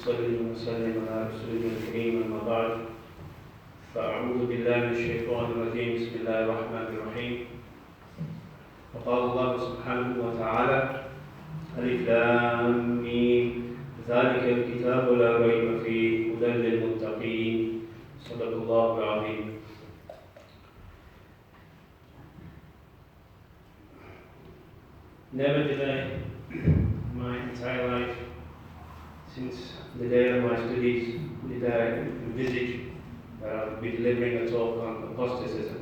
ونصلي ونسلم على رسوله الكريم أما بعد فأعوذ بالله من الشيطان الرجيم بسم الله الرحمن الرحيم وقال الله سبحانه وتعالى ألف لام ميم ذلك الكتاب لا ريب فيه هدى للمتقين صدق الله العظيم. Never did I, my entire life, since the day of my studies, did I envisage that I would be delivering a talk on apostasy.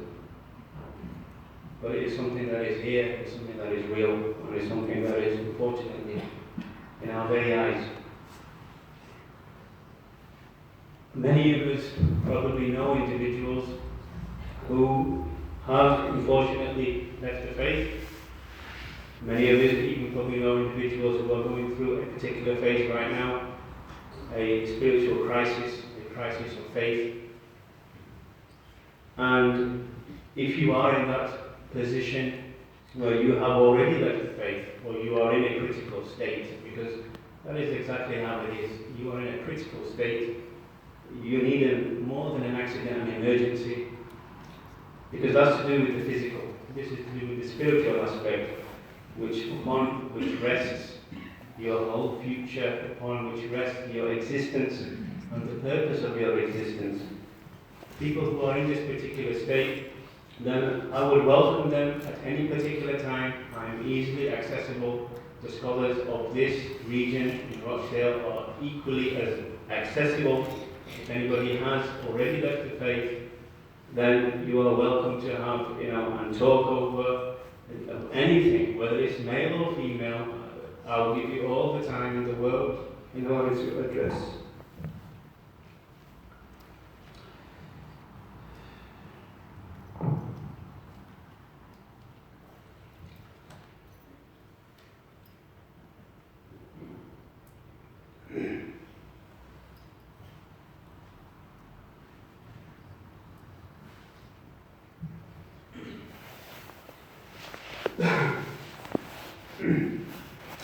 But it is something that is here, it's something that is real, and it's something that is unfortunately in our very eyes. Many of us probably know individuals who have unfortunately left the faith. Many of us even probably know individuals who are going through a particular phase right now, a spiritual crisis, a crisis of faith. And if you are in that position where you have already left the faith, or you are in a critical state, because that is exactly how it is. You are in a critical state. You need more than an accident, an emergency, because that's to do with the physical. This is to do with the spiritual aspect, upon which rests your whole future, upon which rests your existence and the purpose of your existence. People who are in this particular state, then I would welcome them at any particular time. I am easily accessible. The scholars of this region in Rochdale are equally as accessible. If anybody has already left the faith, then you are welcome to have, and talk over anything, whether it's male or female. I will give you all the time in the world in order to address.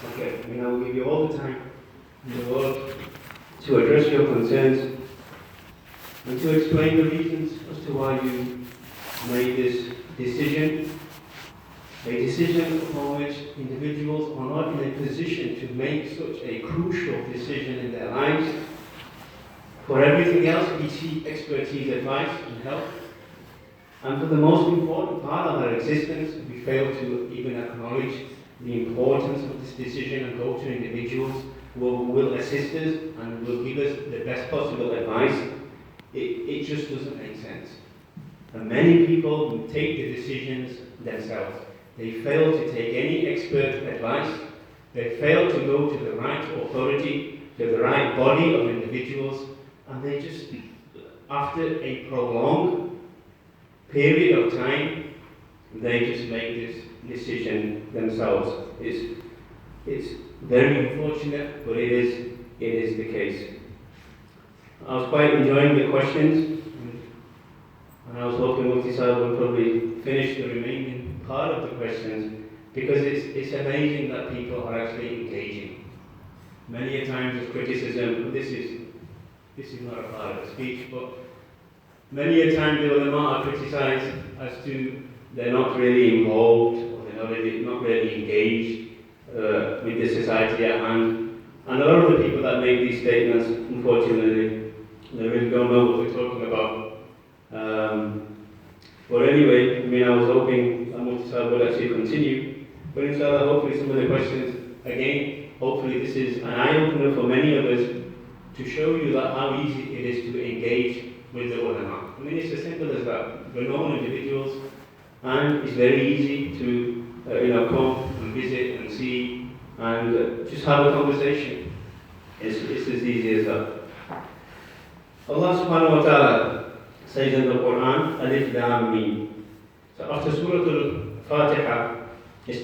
Okay, I will give you all the time in the world to address your concerns and to explain the reasons as to why you made this decision, a decision upon which individuals are not in a position to make such a crucial decision in their lives. For everything else, we seek expertise, advice, and help. And for the most important part of our existence, we fail to even acknowledge the importance of this decision and go to individuals who will assist us and will give us the best possible advice. It just doesn't make sense. And many people who take the decisions themselves, they fail to take any expert advice, they fail to go to the right authority, to the right body of individuals, and they just, after a prolonged period of time, they just make this decision themselves. It's very unfortunate, but it is the case. I was quite enjoying the questions, and I was hoping Mufti Sahib would probably finish the remaining part of the questions, because it's amazing that people are actually engaging. Many a times with criticism, this is not a part of the speech, but many a time the ulama are criticized as to they're not really involved, or they're not really engaged with the society at hand. And a lot of the people that make these statements, unfortunately, they really don't know what they're talking about. But anyway, I was hoping that Mufti Sahib would actually continue. But inshallah, hopefully some of the questions, again, hopefully this is an eye-opener for many of us to show you that how easy it is to engage with the ulama. It's as simple as that. We're known individuals, and it's very easy to come and visit and see and just have a conversation. It's as easy as that. Allah subhanahu wa ta'ala says in the Quran, Alif Lam Mim. So after Surah Al-Fatiha, it's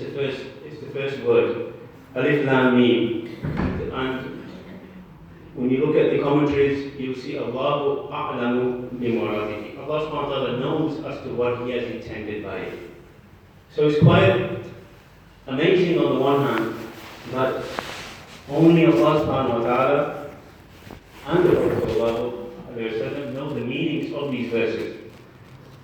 the first word, Alif Lam Mim. And when you look at the commentaries, you'll see Allahu A'lamu bimuradihi. Allah subhanahu wa ta'ala knows as to what He has intended by it. So it's quite amazing on the one hand that only Allah subhanahu wa ta'ala and the Prophet ﷺ know the meanings of these verses.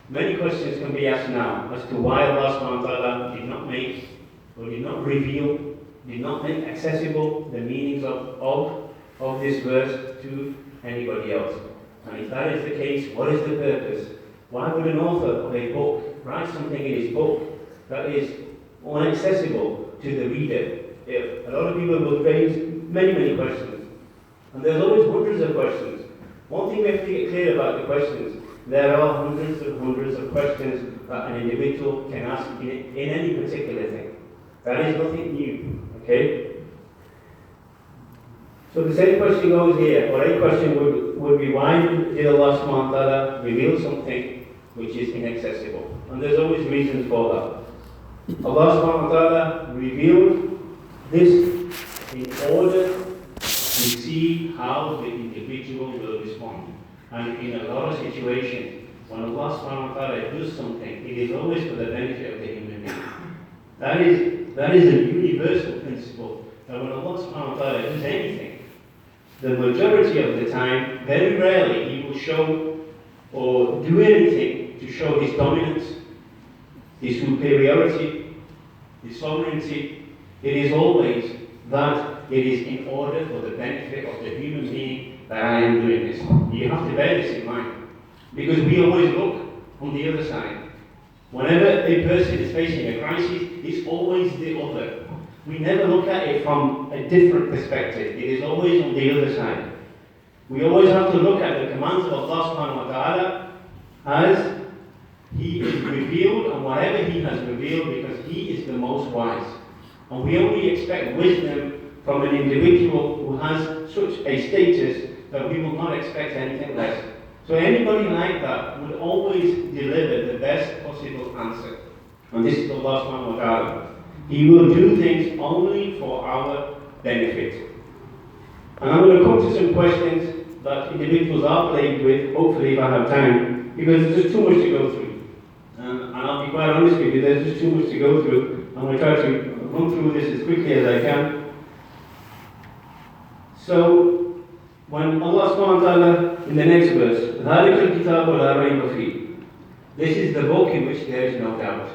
Many questions can be asked now as to why Allah subhanahu wa ta'ala did not make, or did not reveal, did not make accessible the meanings of this verse to anybody else. And if that is the case, what is the purpose? Why would an author of a book write something in his book that is inaccessible to the reader? A lot of people will raise many questions. And there's always hundreds of questions. One thing we have to get clear about the questions, there are hundreds of questions that an individual can ask in any particular thing. That is nothing new, okay? So the same question goes here, or a question would be, why did Allah subhanahu wa ta'ala reveal something which is inaccessible? And there's always reasons for that. Allah subhanahu wa ta'ala revealed this in order to see how the individual will respond. And in a lot of situations, when Allah subhanahu wa ta'ala does something, it is always for the benefit of the human being. That is a universal principle, that when Allah subhanahu wa ta'ala does anything, the majority of the time, very rarely, He will show or do anything to show His dominance, His superiority, His sovereignty. It is always that it is in order for the benefit of the human being that I am doing this. You have to bear this in mind, because we always look on the other side. Whenever a person is facing a crisis, it's always the other. We never look at it from a different perspective. It is always on the other side. We always have to look at the commands of Allah subhanahu wa ta'ala as He is revealed, and whatever He has revealed, because He is the most wise. And we only expect wisdom from an individual who has such a status that we will not expect anything less. So anybody like that would always deliver the best possible answer. And this is Allah subhanahu wa ta'ala. He will do things only for our benefit. And I'm going to come to some questions that individuals are plagued with, hopefully if I have time, because there's just too much to go through. And I'll be quite honest with you, there's just too much to go through. I'm going to try to run through this as quickly as I can. So, when Allah subhanahu wa ta'ala, in the next verse, ذَلِكَ الْكِتَابُ لَا رَيْبَ فِيهِ, this is the book in which there is no doubt.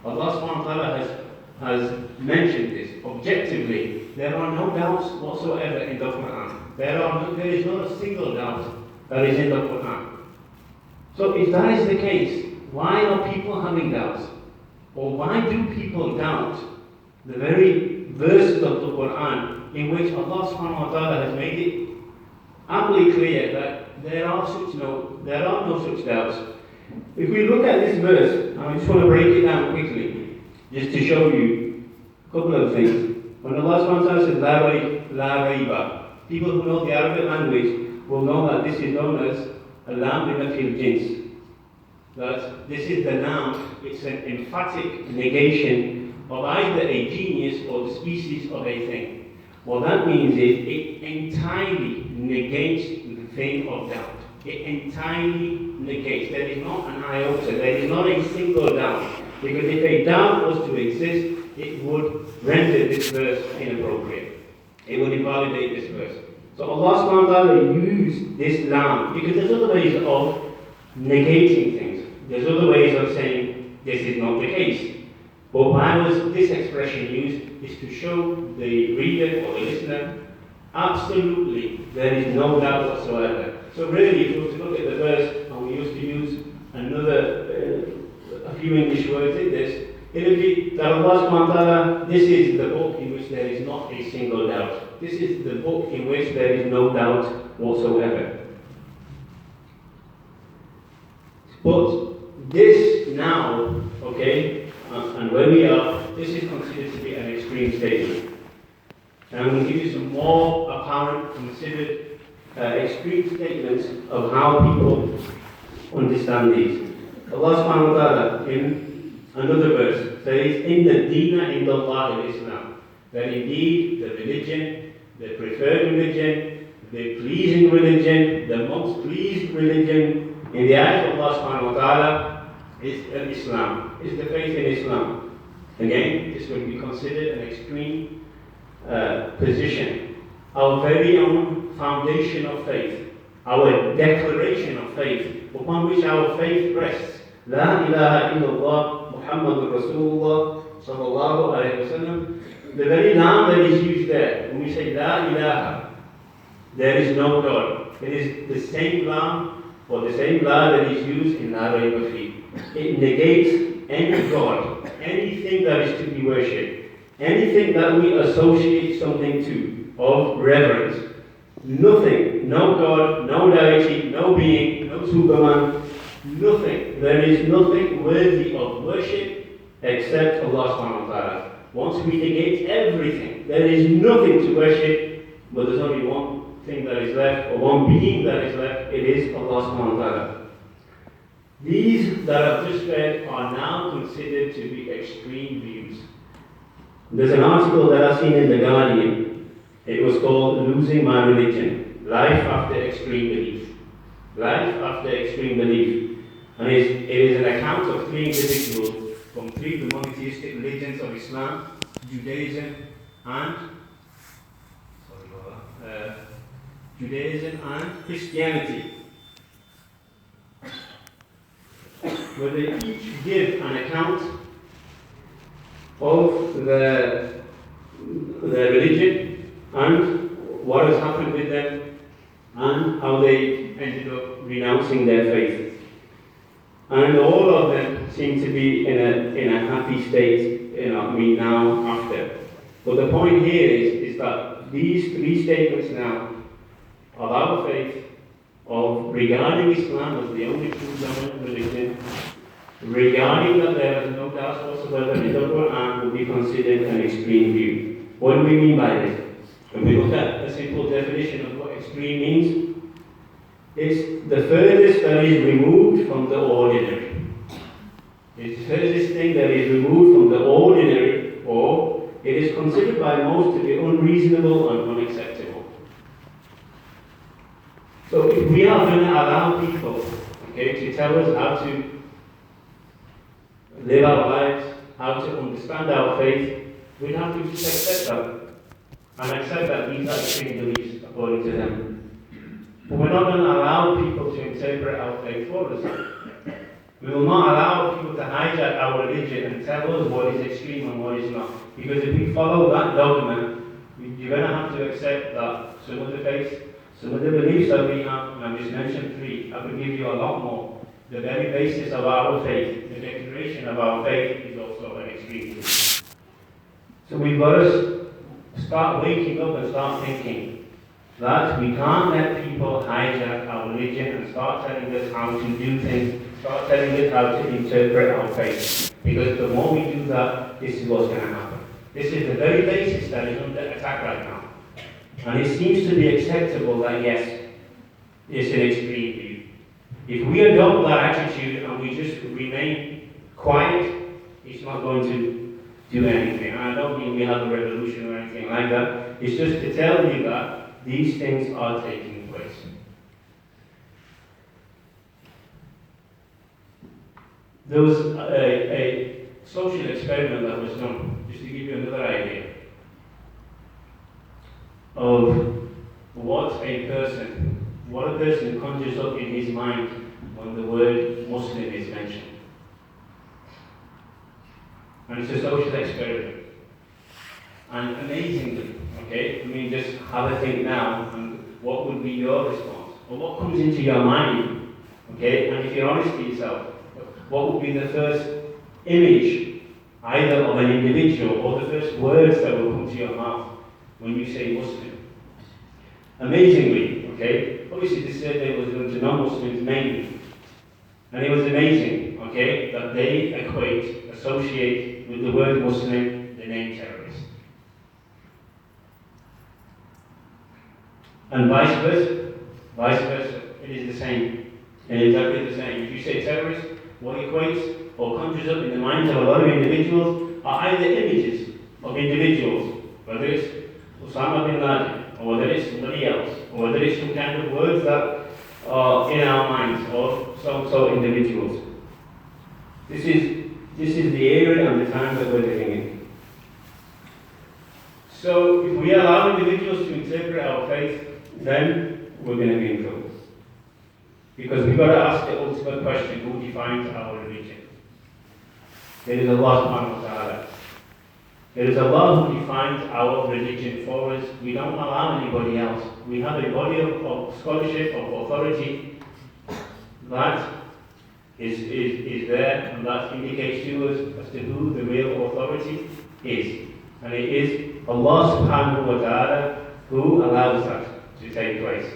Allah subhanahu wa ta'ala has mentioned this objectively. There are no doubts whatsoever in the Quran. There is not a single doubt that is in the Quran. So if that is the case, why are people having doubts? Or why do people doubt the very verses of the Quran in which Allah subhanahu wa ta'ala has made it amply clear that there are no such doubts? If we look at this verse, I just want to break it down quickly, just to show you a couple of things. When Allah subhanahu wa ta'ala says La Rayba, people who know the Arabic language will know that this is known as a lam bimafil jins. That this is the noun, it's an emphatic negation of either a genius or the species of a thing. What that means is it entirely negates the thing of doubt. It entirely negates. There is not an iota, there is not a single doubt. Because if a doubt was to exist, it would render this verse inappropriate. It would invalidate this verse. So Allah subhanahu wa ta'ala used this lam, because there's other ways of negating things. There's other ways of saying this is not the case. But why was this expression used? Is to show the reader or the listener, absolutely, there is no doubt whatsoever. So really, if we were to look at the verse, and we used to use a few English words in this, it would be that Allah subhanahu wa ta'ala, this is the book in which there is not a single doubt. This is the book in which there is no doubt whatsoever. But this now, okay, and where we are, this is considered to be an extreme statement. And I'm going to give you some more apparent, considered extreme statements of how people understand these. Allah subhanahu wa ta'ala in another verse says, in the Dina indallah al-Islam, that indeed the religion, the preferred religion, the pleasing religion, the most pleased religion in the eyes of Allah subhanahu wa ta'ala is Islam, is the faith in Islam. Again, this will be considered an extreme position. Our very own foundation of faith, our declaration of faith, upon which our faith rests. La ilaha illallah Muhammadur Rasulullah sallallahu alayhi wa sallam. The very lam that is used there, when we say La ilaha, there is no God. It is the same lam or the same la that is used in La Rayba Fi. It negates any God, anything that is to be worshipped, anything that we associate something to of reverence. Nothing, no God, no deity, no being, no Superman, nothing. There is nothing worthy of worship except Allah subhanahu wa ta'ala. Once we negate everything, there is nothing to worship, but there's only one thing that is left, or one being that is left, it is Allah subhanahu wa ta'ala. These that I've just read are now considered to be extreme views. There's an article that I've seen in The Guardian. It was called Losing My Religion, Life After Extreme Belief. Life After Extreme Belief. And it is an account of three individuals from three of the monotheistic religions of Islam, Judaism and Christianity, where they each give an account of their religion and what has happened with them and how they ended up renouncing their faith. And all of them seem to be in a happy state, now after. But the point here is that these three statements now of our faith, of regarding Islam as the only true dominant religion, regarding that there is no doubt whatsoever in the Quran, will be considered an extreme view. What do we mean by this? When we look at a simple definition of what extreme means, it's the furthest that is removed from the ordinary. It's the furthest thing that is removed from the ordinary, or it is considered by most to be unreasonable and unacceptable. So if we are going to allow people, to tell us how to live our lives, how to understand our faith, we have to just accept that. And accept that these are extreme beliefs according to them. But we're not going to allow people to interpret our faith for us. We will not allow people to hijack our religion and tell us what is extreme and what is not. Because if we follow that dogma, you're going to have to accept that some of the faiths, some of the beliefs that we have, and I've just mentioned three, I could give you a lot more. The very basis of our faith, the declaration of our faith, is also an extreme belief. So we've got to start waking up and start thinking that we can't let people hijack our religion and start telling us how to do things, start telling us how to interpret our faith. Because the more we do that, this is what's going to happen. This is the very basis that is under attack right now. And it seems to be acceptable that yes, it's an extreme view. If we adopt that attitude and we just remain quiet, it's not going to do anything. And I don't mean we have a revolution or anything like that. It's just to tell you that these things are taking place. There was a social experiment that was done, just to give you another idea of what a person conjures up in his mind when the word Muslim is mentioned. And it's a social experiment. And amazingly, just have a think now, and what would be your response? Or what comes into your mind? And if you're honest with yourself, what would be the first image, either of an individual or the first words that will come to your mouth when you say Muslim? Amazingly, obviously this survey was done to non-Muslims mainly. And it was amazing, that they associate with the word Muslim the name terrorist. And vice versa, it is the same. And exactly the same. If you say terrorist, what equates or conjures up in the minds of a lot of individuals are either images of individuals, whether it's Osama bin Laden, or whether it's somebody else, or whether it's some kind of words that are in our minds, or so individuals. This is the area and the time that we're living in. So if we allow individuals to interpret our faith then we're going to be in trouble. Because we've got to ask the ultimate question, who defines our religion? It is Allah subhanahu wa ta'ala. It is Allah who defines our religion for us. We don't allow anybody else. We have a body of scholarship, of authority that is there, and that indicates to us as to who the real authority is. And it is Allah subhanahu wa ta'ala who allows that to take place.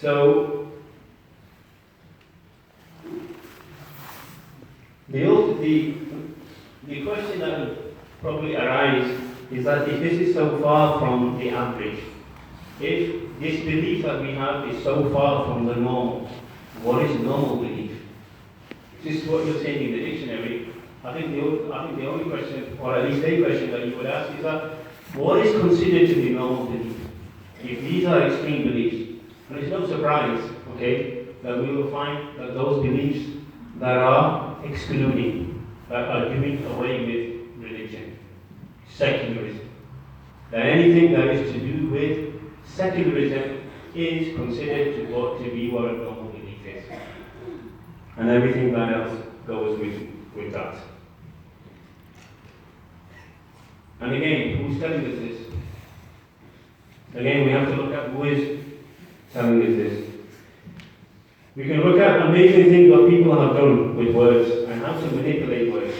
So, the question that would probably arise is that if this is so far from the average, if this belief that we have is so far from the norm, what is normal belief? This is what you're saying in the dictionary. I think the only question, or at least a question that you would ask is that, what is considered to be normal belief? If these are extreme beliefs, and it's no surprise, okay, that we will find that those beliefs that are excluding, that are doing away with religion, secularism, that anything that is to do with secularism is considered to be what a normal belief is. And everything that else goes with that. And again, who's telling us this? Again, we have to look at who is telling us this. We can look at amazing things that people have done with words and how to manipulate words.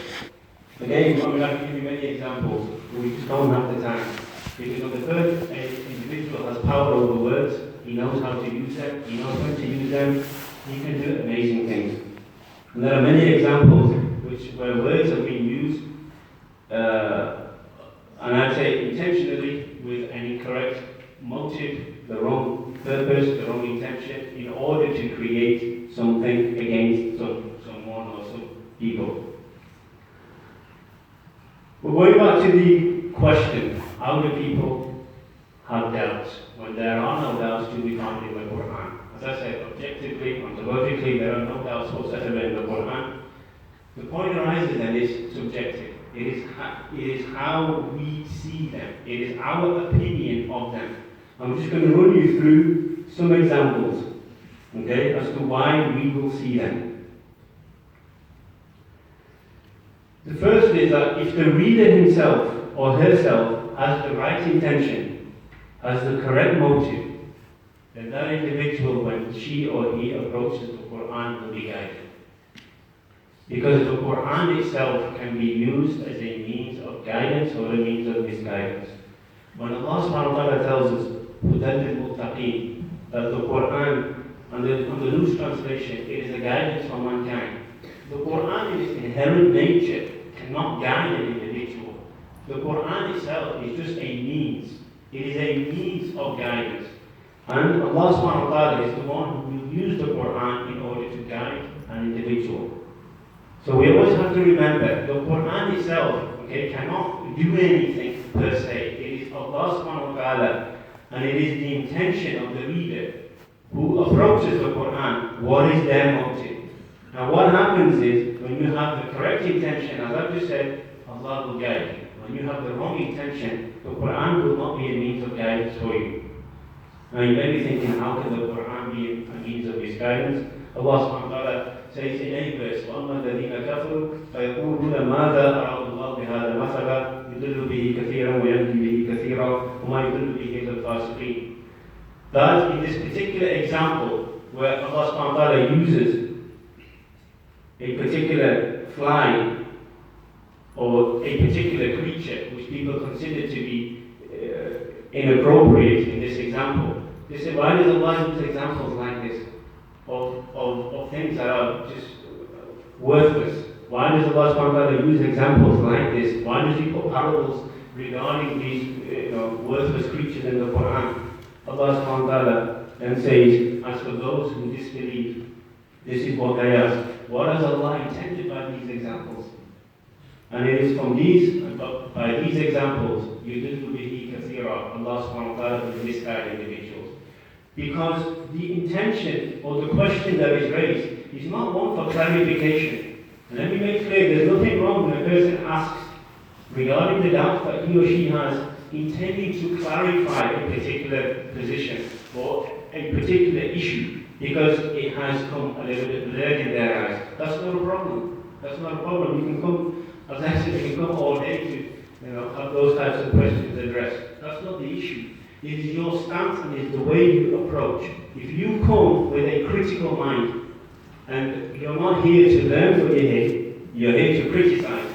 Again, I'm going to give you many examples, but we just don't have the time. Because on the first, an individual has power over words, he knows how to use them, he knows when to use them, he can do amazing things. And there are many examples where words have been used, and I'd say intentionally, with an incorrect motive, the wrong purpose, the wrong intention, in order to create something against someone or some people. We're going back to the question, how do people have doubts? When there are no doubts to be found in the Quran. As I said, objectively, ontologically, there are no doubts whatsoever in the Quran. The point arises that it's subjective. It is how we see them. It is our opinion of them. I'm just going to run you through some examples, okay, as to why we will see them. The first is that if the reader himself or herself has the right intention, has the correct motive, then that individual, when she or he approaches the Quran, will be guided. Because the Quran itself can be used as a means of guidance or a means of misguidance. When Allah subhanahu wa ta'ala tells us, Hudan lil-Muttaqeen, that the Quran, on the loose translation, it is a guidance for mankind. The Quran in its inherent nature cannot guide an individual. The Quran itself is just a means. It is a means of guidance. And Allah subhanahu wa ta'ala is the one who will use the Quran in order to guide an individual. So we always have to remember, the Quran itself, okay, cannot do anything per se. It is Allah subhanahu wa ta'ala, and it is the intention of the reader who approaches the Quran, what is their motive. Now what happens is, when you have the correct intention, as I've just said, Allah will guide you. When you have the wrong intention, the Quran will not be a means of guidance for you. Now you may be thinking, how can the Quran be a means of misguidance? Allah subhanahu wa ta'ala says in any verse, وَأَمَّا الَّذِينَ كَفَرُوا فَيَقُولُونَ مَاذَا أَرَادَ اللَّهُ بِهَذَا مَثَلًا يُضِلُّ بِهِ كَثِيرًا وَيَهْدِي بِهِ كَثِيرًا وَمَا يُضِلُّ بِهِ إِلَّا الْفَاسِقِينَ. That in this particular example, where Allah subhanahu wa ta'ala uses a particular fly or a particular creature which people consider to be inappropriate in this example, they say, why does Allah use examples like this of things that are just worthless? Why does Allah subhanahu wa ta'ala use examples like this? Why does He put parables regarding these worthless creatures in the Quran? Allah subhanahu wa ta'ala then says, as for those who disbelieve, this is what they ask. What has Allah intended by these examples? And it is from these, by these examples, يُضِلُّ بِهِ كَثِيرًا, Allah subhanahu wa ta'ala will misguide individuals. Because the intention or the question that is raised is not one for clarification. And let me make clear, there's nothing wrong when a person asks regarding the doubt that he or she has, intending to clarify a particular position or a particular issue because it has come a little bit blurred in their eyes. That's not a problem. That's not a problem. You can come, as I said, you can come all day to have those types of questions addressed. That's not the issue. It is your stance and it's the way you approach. If you come with a critical mind and you're not here to learn what you're here to criticize,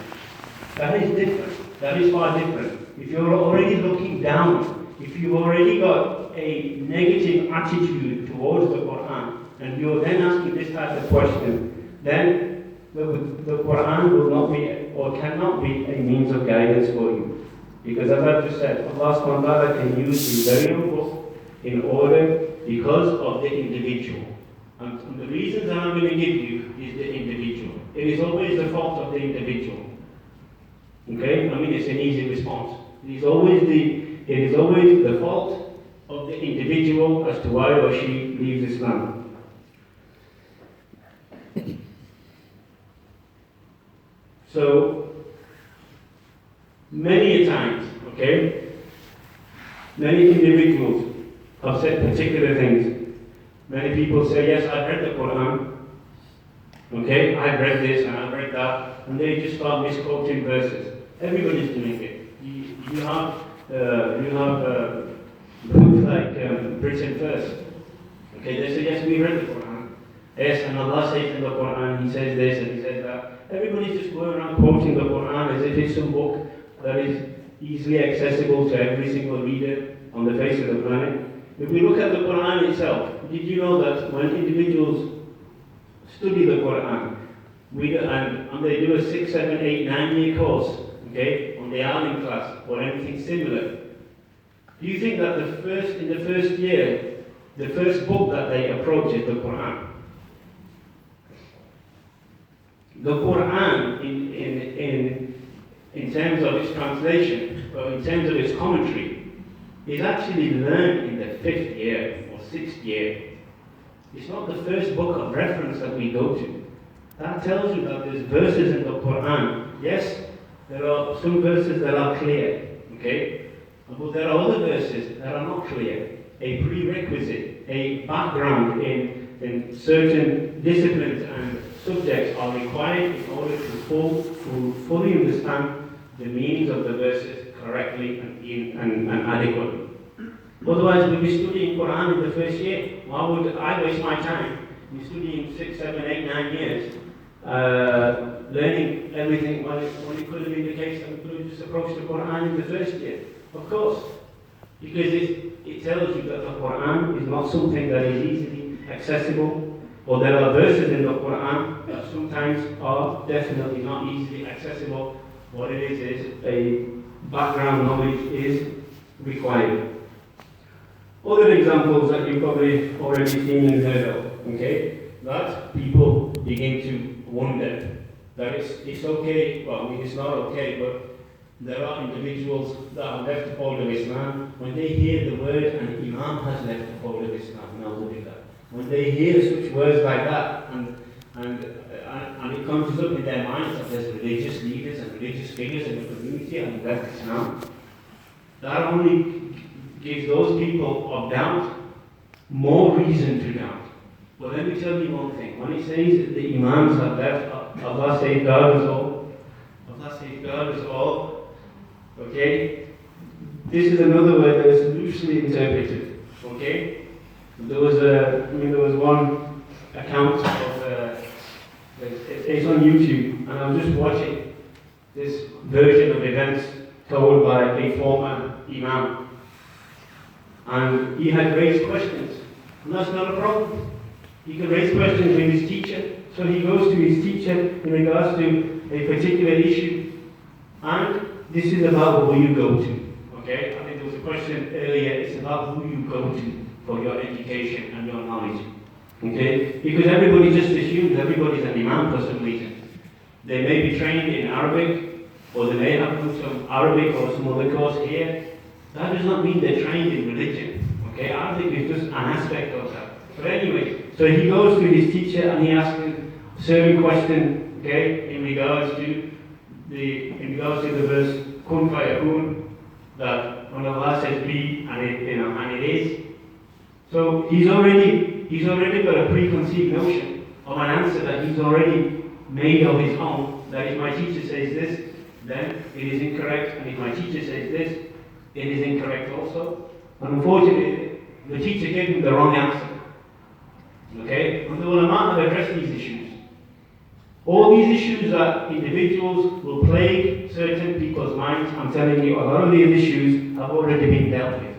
that is different. That is far different. If you're already looking down, if you've already got a negative attitude towards the Quran, and you're then asking this type of question, then the Quran will not be or cannot be a means of guidance for you. Because as I've just said, Allah subhanahu wa ta'ala can use the very own book in order because of the individual. And the reasons that I'm going to give you is the individual. It is always the fault of the individual. Okay? I mean, it's an easy response. It is always the fault of the individual as to why or she leaves Islam. So, many a times, okay, many individuals have said particular things. Many people say, yes, I've read the Quran, okay, I've read this and I've read that, and they just start misquoting verses. Everybody's doing it. You have groups like Britain First. Okay, they say, yes, we read the Quran. Yes, and Allah says in the Quran, He says this and He says that. Everybody's just going around quoting the Quran as if it's some book that is easily accessible to every single reader on the face of the planet. If we look at the Quran itself, did you know that when individuals study the Quran, and they do a 6, 7, 8, 9-year course, okay, on the Alim class or anything similar, do you think that in the first year, the first book that they approach is the Quran? The Quran, in terms of its translation, or in terms of its commentary, is actually learned in the 5th year or 6th year. It's not the first book of reference that we go to. That tells you that there's verses in the Quran. Yes, there are some verses that are clear, okay? But there are other verses that are not clear. A prerequisite, a background in certain disciplines and subjects are required in order to fully understand the meanings of the verses correctly and adequately. Otherwise, we'll be studying Quran in the first year. Why would I waste my time in studying 6, 7, 8, 9 years, learning everything when it could have been the case that we could have just approached the Quran in the first year? Of course, because it tells you that the Quran is not something that is easily accessible, or there are verses in the Quran that sometimes are definitely not easily accessible. What it is a background knowledge is required. Other examples that you've probably already seen and heard of, okay, that people begin to wonder that it's okay, well, I mean, it's not okay, but there are individuals that have left the fold of Islam. When they hear the word, an Imam has left the fold of Islam, when they hear such words like that, and it comes up in their minds that there's religious leaders and religious figures in the community and left Islam, that only gives those people of doubt more reason to doubt. But let me tell you one thing. When it says that the Imams have left, Allah safeguard us all. Allah safeguard us all. Okay? This is another word that is loosely interpreted. Okay? There was one account of it's on YouTube, and I was just watching this version of events told by a former Imam. And he had raised questions. And that's not a problem. He can raise questions with his teacher. So he goes to his teacher in regards to a particular issue. And this is about who you go to. Okay? I think there was a question earlier. It's about who you go to for your education and your knowledge. Okay? Because everybody just assumes everybody's an Imam for some reason. They may be trained in Arabic, or they may have done some Arabic or some other course here. That does not mean they're trained in religion. Okay? Arabic is just an aspect of that. But anyway, so he goes to his teacher and he asks him a certain question, okay, in regards to in regards to the verse kun fayakun, that when Allah says be, and it is. So he's already got a preconceived notion of an answer that he's already made of his own. That if my teacher says this, then it is incorrect, and if my teacher says this, it is incorrect also. And unfortunately, the teacher gave him the wrong answer. Okay? And the ulama have addressed these issues. All these issues that individuals will plague certain people's minds, I'm telling you, a lot of these issues have already been dealt with.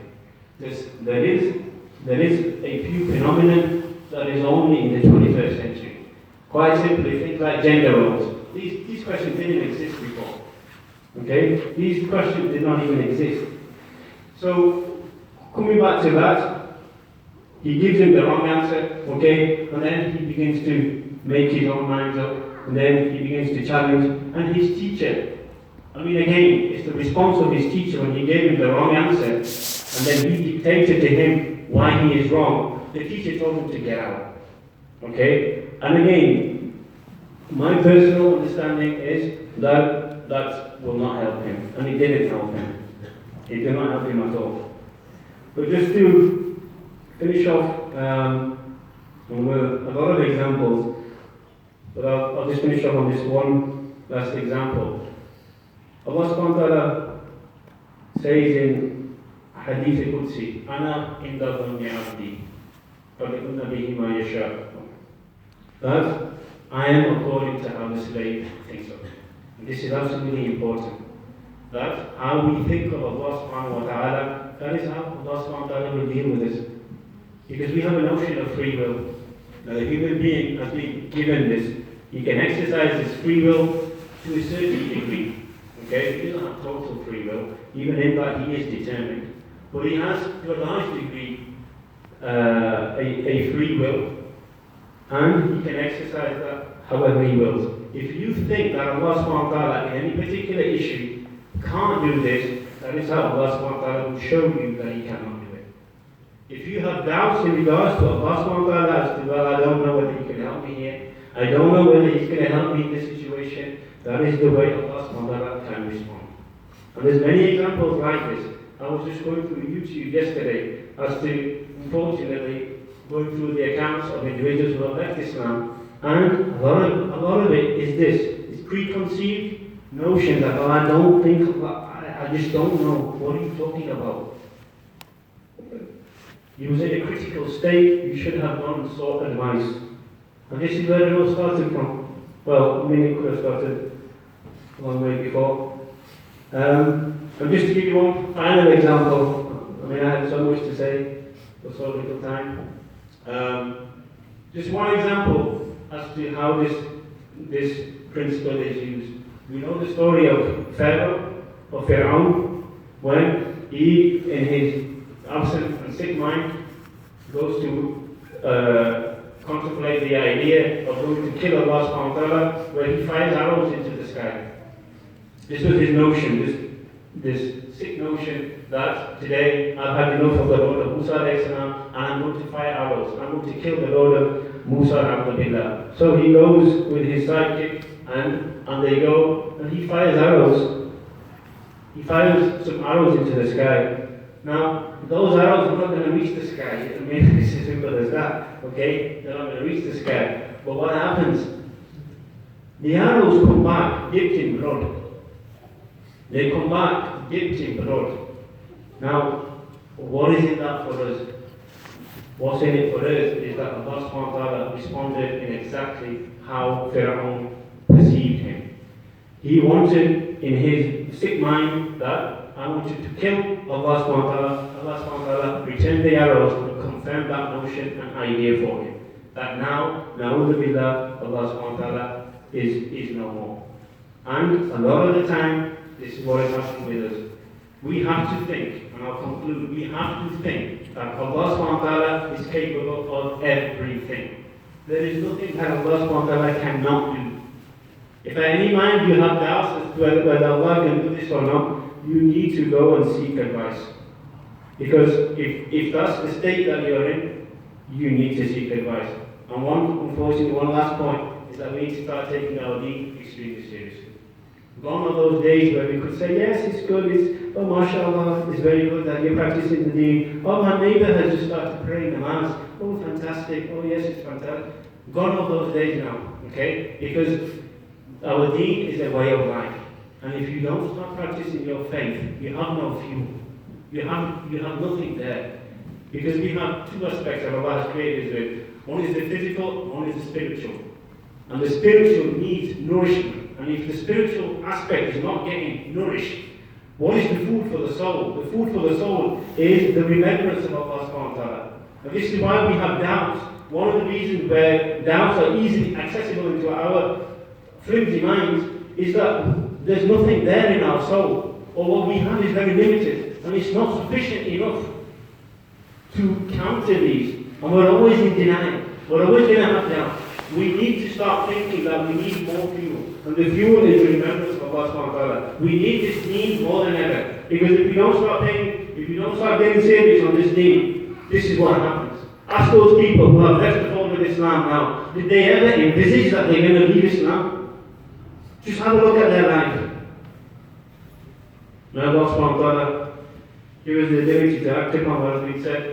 There is a few phenomena that is only in the 21st century. Quite simply, things like gender roles. These questions didn't exist before. Okay? These questions did not even exist. So, coming back to that, he gives him the wrong answer, okay, and then he begins to make his own mind up, and then he begins to challenge, and his teacher, I mean again, it's the response of his teacher when he gave him the wrong answer, and then he dictated to him why he is wrong. The teacher told him to get out, okay, and again, my personal understanding is that will not help him, and it didn't help him. It did not help him at all. But just to finish off with a lot of examples, but I'll just finish off on this one last example. Allah subhanahu wa ta'ala says in Hadith Qudsi, Ana inda dhanni abdi, falikunna bihi ma yasha. That I am according to how the slave thinks of it. And this is absolutely important. That how we think of Allah subhanahu wa ta'ala, that is how Allah subhanahu wa ta'ala will deal with us. Because we have a notion of free will. Now the human being has been given this. He can exercise his free will to a certain degree. Okay? He doesn't have total free will, even in that he is determined. But he has, to a large degree, a free will. And he can exercise that however he wills. If you think that Allah subhanahu wa ta'ala in any particular issue can't do this, that is how Allah subhanahu wa ta'ala will show you that he cannot do it. If you have doubts in regards to Allah subhanahu wa ta'ala as to, well, I don't know whether he can help me here, I don't know whether he's going to help me in this situation, that is the way Allah subhanahu wa ta'ala can respond. And there's many examples like this. I was just going through YouTube yesterday as to, unfortunately, going through the accounts of individuals who have left Islam, and a lot of it is this preconceived notion that, well, I don't think, I just don't know, what are you talking about? He was in a critical state, you should have gone and sought advice. And this is where it all started from. Well, I mean, it could have started a long way before. And just to give you one final example, I mean, I had so much to say for so little time. Just one example as to how this principle is used. We know the story of Pharaoh, of Pharaoh, when he, in his absent and sick mind, goes to contemplate the idea of going to kill Allah subhanahu wa ta'ala, where he fires arrows into the sky. This was his notion, this sick notion that today I've had enough of the Lord of Musa alayhi salam, and I'm going to fire arrows. I'm going to kill the Lord of Musa Abdullah. So he goes with his sidekick, and they go, and he fires arrows. He fires some arrows into the sky. Now, those arrows are not going to reach the sky. I mean, it's as simple as that. Okay? They're not going to reach the sky. But what happens? The arrows come back dipped in blood. They come back dipped in blood. Now, what is in that for us? What's in it for us is that Allah subhanahu wa ta'ala responded in exactly how Pharaoh perceived him. He wanted in his sick mind that I wanted to kill Allah subhanahu wa ta'ala. Allah subhanahu wa ta'ala returned the arrows and confirmed that notion and idea for him. That now, na'udhu billah, Allah subhanahu wa ta'ala is no more. And a lot of the time, this is what is happening with us. We have to think, and I'll conclude, we have to think that Allah subhanahu wa ta'ala is capable of everything. There is nothing that Allah subhanahu wa ta'ala cannot do. If at any mind you have doubts as to whether Allah can do this or not, you need to go and seek advice. Because if that's the state that you're in, you need to seek advice. And unfortunately, one last point is that we need to start taking our deen extremely seriously. Gone are those days where we could say, yes, it's good, oh mashallah, it's very good that you're practicing the deen. Oh, my neighbour has just started praying namaz. Oh, fantastic. Oh, yes, it's fantastic. Gone are those days now, okay? Because our deen is a way of life. And if you don't start practicing your faith, you have no fuel. You have nothing there. Because we have two aspects of Allah's created with. One is the physical, one is the spiritual. And the spiritual needs nourishment. And if the spiritual aspect is not getting nourished, what is the food for the soul? The food for the soul is the remembrance of Allah subhanahu wa ta'ala. And this is why we have doubts. One of the reasons where doubts are easily accessible into our flimsy minds is that there's nothing there in our soul, or what we have is very limited, and it's not sufficient enough to counter these. And we're always in denial. We're always going to have doubt. We need to start thinking that we need more fuel. And the fuel is the remembrance of Allah subhanahu wa ta'ala. We need this need more than ever. Because if we don't start getting serious on this need, this is what happens. Ask those people who have left the fold of Islam now, did they ever envisage that they're going to leave Islam? Just have a look at their life. May Allah subhanahu wa ta'ala give us the ability to act upon what has been said.